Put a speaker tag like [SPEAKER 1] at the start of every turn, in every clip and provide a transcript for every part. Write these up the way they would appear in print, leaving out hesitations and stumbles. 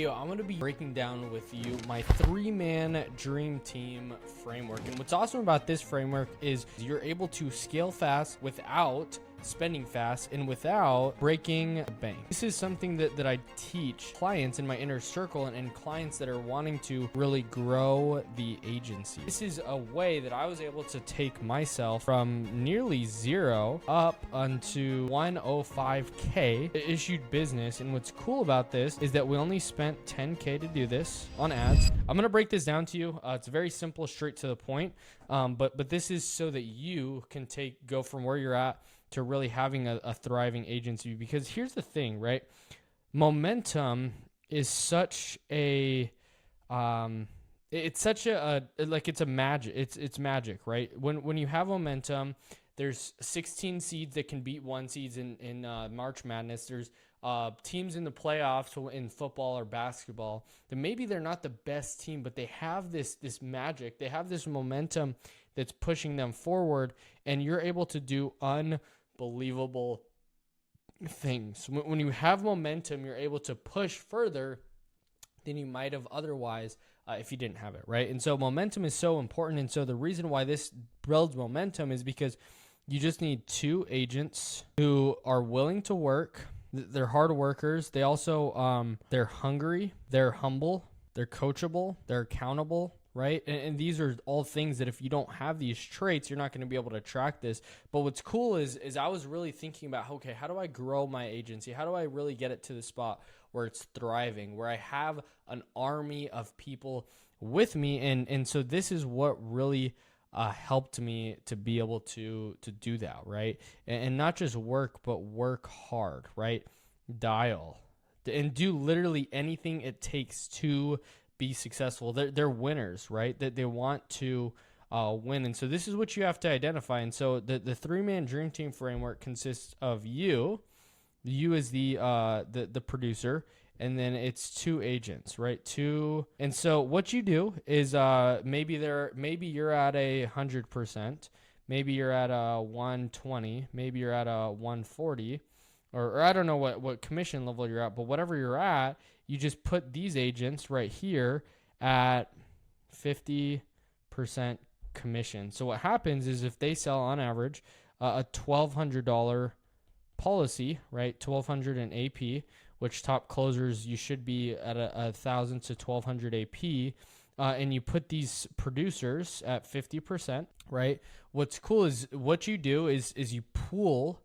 [SPEAKER 1] I'm going to be breaking down with you my 3-man dream team framework. And what's awesome about this framework is you're able to scale fast without spending fast and without breaking the bank. This is something that I teach clients in my inner circle and clients that are wanting to really grow the agency. This is a way that I was able to take myself from nearly zero up onto 105K issued business. And what's cool about this is that we only spent 10K to do this on ads. I'm going to break this down to you. It's very simple, straight to the point. But this is so that you can go from where you're at to really having a thriving agency. Because here's the thing, right? Momentum is such a it's such a like it's a magic. It's magic, right? When you have momentum, there's 16 seeds that can beat 1 seeds in March Madness. There's teams in the playoffs in football or basketball that maybe they're not the best team, but they have this magic. They have this momentum that's pushing them forward, and you're able to do unbelievable things. When you have momentum, you're able to push further than you might have otherwise if you didn't have it, right? And so momentum is so important. And so the reason why this builds momentum is because you just need 2 agents who are willing to work. They're hard workers. They also, they're hungry, they're humble, they're coachable, they're accountable, right? And these are all things that if you don't have these traits, you're not going to be able to track this. But what's cool is I was really thinking about, okay, how do I grow my agency? How do I really get it to the spot where it's thriving, where I have an army of people with me? And so this is what really helped me to be able to do that, right? And not just work, but work hard, right? Dial and do literally anything it takes to be successful. They're winners, right? That they want to win. And so this is what you have to identify. And so the 3-man dream team framework consists of you as the producer, and then it's 2 agents, right? 2. And so what you do is maybe you're at 100%, maybe you're at a 120, maybe you're at a 140, or I don't know what commission level you're at, but whatever you're at, you just put these agents right here at 50% commission. So what happens is if they sell on average a $1,200 policy, right? $1,200 in AP, which top closers you should be at $1,000 to $1,200 AP, and you put these producers at 50%, right? What's cool is what you do is you pool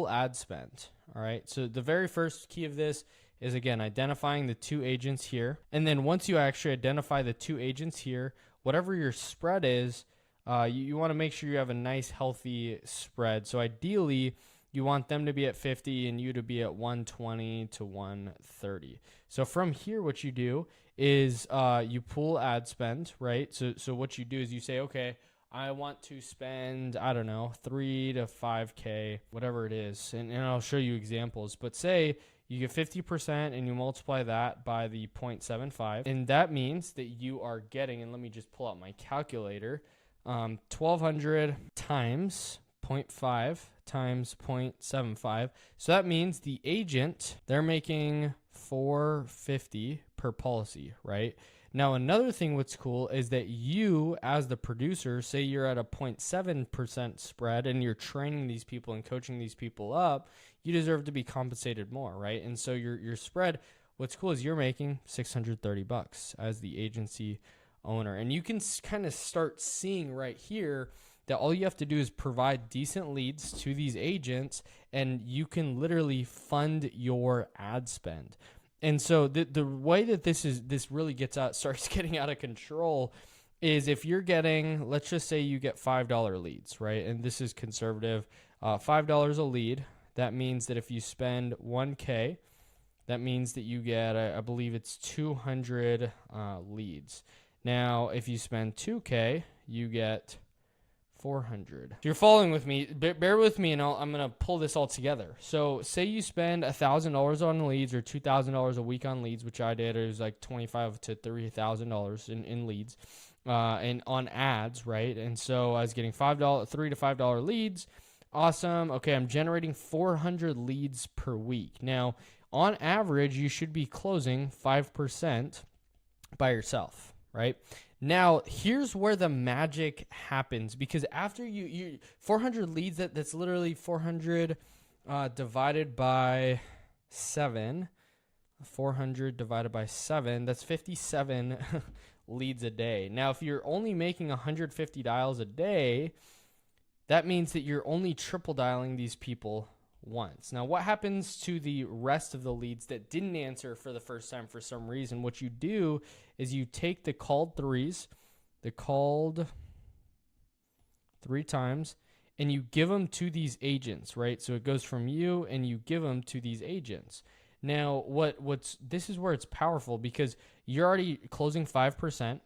[SPEAKER 1] ad spend. All right. So the very first key of this is, again, identifying the 2 agents here. And then once you actually identify the 2 agents here, whatever your spread is, you want to make sure you have a nice, healthy spread. So ideally, you want them to be at 50 and you to be at 120 to 130. So from here, what you do is you pool ad spend, right? So what you do is you say, okay, I want to spend, I don't know, 3 to 5K, whatever it is. And I'll show you examples. But say you get 50% and you multiply that by the 0.75. And that means that you are getting, and let me just pull out my calculator, 1,200 times 0.5 times 0.75. So that means the agent, they're making $450 per policy, right? Now, another thing what's cool is that you, as the producer, say you're at a 0.7% spread and you're training these people and coaching these people up, you deserve to be compensated more, right? And so your spread, what's cool is you're making $630 as the agency owner. And you can kind of start seeing right here that all you have to do is provide decent leads to these agents, and you can literally fund your ad spend. And so the way that this really starts getting out of control is if you're getting, let's just say you get $5 leads, right? And this is conservative, $5 a lead. That means that if you spend 1K, that means that you get, I believe it's 200 leads. Now, if you spend 2K, you get 400. If you're following with me, bear with me, and I'm going to pull this all together. So say you spend $1,000 on leads or $2,000 a week on leads, which I did. It was like $25,000 to $30,000 in leads and on ads, right? And so I was getting $3 to $5 leads. Awesome. Okay, I'm generating 400 leads per week. Now, on average, you should be closing 5% by yourself, right? Now, here's where the magic happens, because after you 400 leads, that's literally 400 divided by 7. 400 divided by 7, that's 57 leads a day. Now, if you're only making 150 dials a day, that means that you're only triple dialing these people once. Now, what happens to the rest of the leads that didn't answer for the first time for some reason? What you do is you take the called 3s, the called 3 times, and you give them to these agents, right? So it goes from you and you give them to these agents. Now, this is where it's powerful, because you're already closing 5%.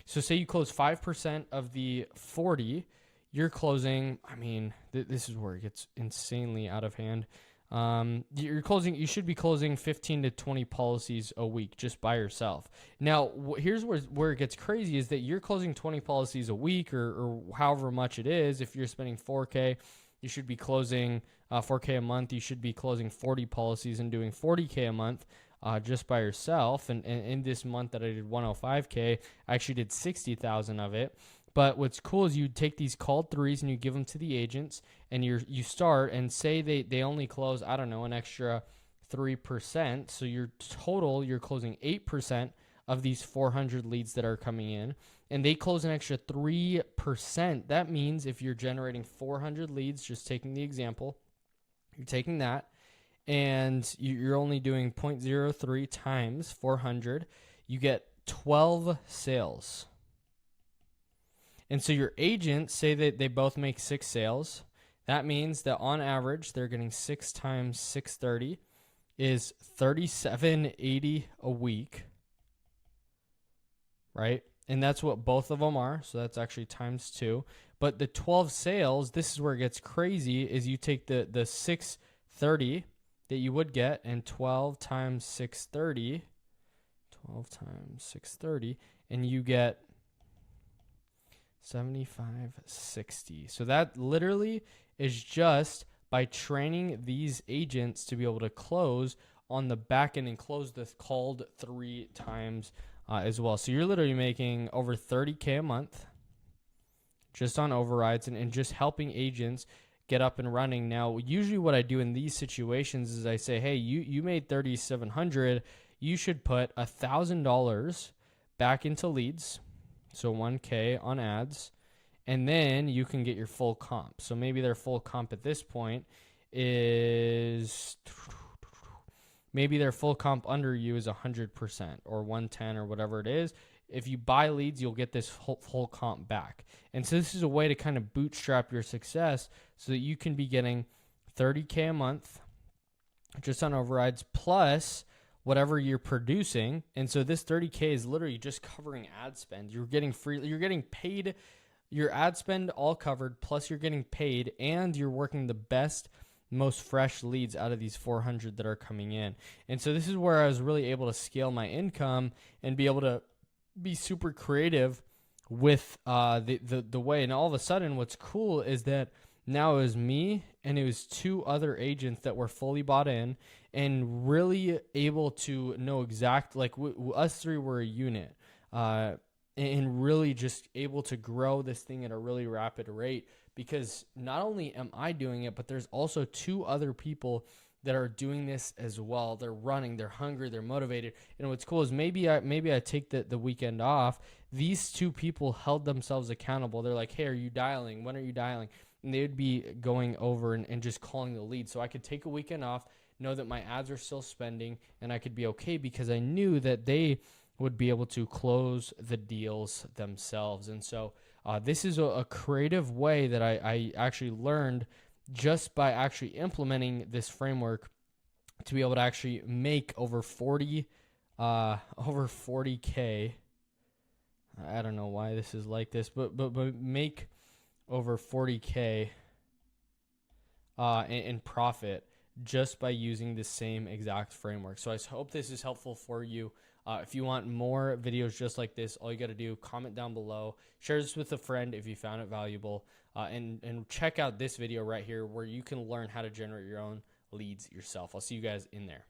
[SPEAKER 1] So say you close 5% of the 40, you're closing, I mean, this is where it gets insanely out of hand. You should be closing 15 to 20 policies a week just by yourself. Now, here's where it gets crazy, is that you're closing 20 policies a week, or however much it is. If you're spending 4K, you should be closing 4K a month. You should be closing 40 policies and doing 40K a month just by yourself. And in this month that I did 105K, I actually did 60,000 of it. But what's cool is you take these called 3s and you give them to the agents, and you start, and say they only close, I don't know, an extra 3%. So you're closing 8% of these 400 leads that are coming in, and they close an extra 3%. That means if you're generating 400 leads, just taking the example, you're taking that, and you're only doing 0.03 times 400, you get 12 sales. And so your agents, say that they both make 6 sales. That means that on average, they're getting 6 times 630 is 3780 a week, right? And that's what both of them are. So that's actually times 2. But the 12 sales, this is where it gets crazy, is you take the 630 that you would get, and 12 times 630, and you get 7560. So that literally is just by training these agents to be able to close on the back end and close the called 3 times as well. So you're literally making over 30K a month just on overrides and just helping agents get up and running. Now, usually what I do in these situations is I say, hey, you made 3,700. You should put $1,000 back into leads. So 1K on ads, and then you can get your full comp. So maybe their full comp at this point is, maybe their full comp under you is 100% or 110 or whatever it is. If you buy leads, you'll get this full comp back. And so this is a way to kind of bootstrap your success so that you can be getting 30K a month just on overrides plus whatever you're producing. And so this 30K is literally just covering ad spend. You're getting paid, your ad spend all covered, plus you're getting paid, and you're working the best, most fresh leads out of these 400 that are coming in. And so this is where I was really able to scale my income and be able to be super creative with the way. And all of a sudden, what's cool is that now it was me and it was 2 other agents that were fully bought in and really able to know us 3 were a unit and really just able to grow this thing at a really rapid rate, because not only am I doing it, but there's also 2 other people that are doing this as well. They're running, they're hungry, they're motivated. And what's cool is maybe I take the weekend off. These 2 people held themselves accountable. They're like, hey, are you dialing? When are you dialing? And they would be going over and just calling the lead. So I could take a weekend off, know that my ads are still spending, and I could be okay because I knew that they would be able to close the deals themselves. And so this is a creative way that I actually learned just by actually implementing this framework to be able to actually make over 40K. I don't know why this is like this, but make over 40K in profit just by using the same exact framework. So I hope this is helpful for you. If you want more videos just like this, all you got to do, comment down below, share this with a friend if you found it valuable, and check out this video right here where you can learn how to generate your own leads yourself. I'll see you guys in there.